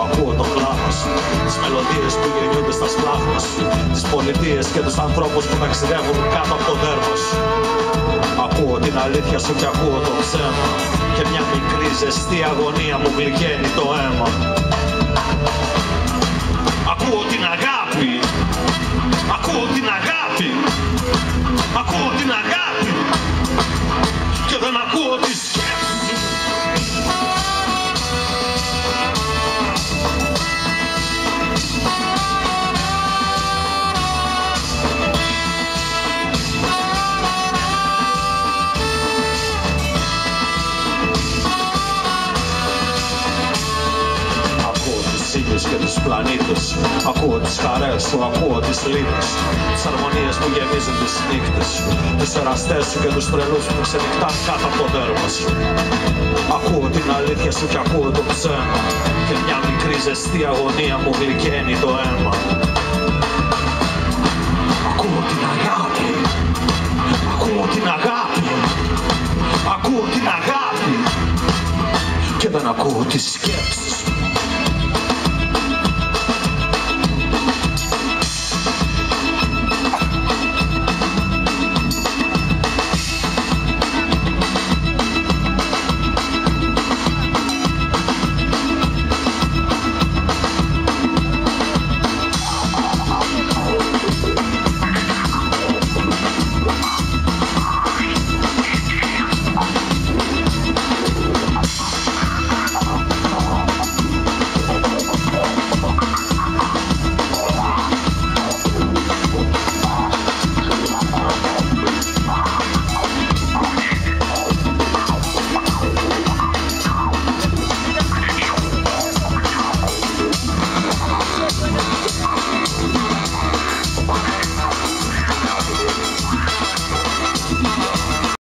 ακούω το κλάμα σου, τις μελωδίες που γεννιούνται στα σπλάχνα σου, τις πολιτείες και τους ανθρώπους που ταξιδεύουν κάτω από το δέρμα σου. Ακούω την αλήθεια σου και ακούω το ψέμα, και μια μικρή ζεστή αγωνία μου γλυκαίνει το αίμα. Ακούω την αγάπη, ακούω την αγάπη, ακούω την αγάπη, και δεν ακούω τη σκέψη. Και τους πλανήτες, ακούω τις χαρές σου, ακούω τις λύπες, τις αρμονίες που γεμίζουν τις νύχτες, τους εραστές σου και τους τρελούς που ξενυχτάν κάτω από το δέρμα σου. Ακούω την αλήθεια σου και ακούω το ψέμα, και μια μικρή ζεστή αγωνία μου γλυκαίνει το αίμα. Ακούω την αγάπη, ακούω την αγάπη, ακούω την αγάπη, και δεν ακούω τη σκέψη.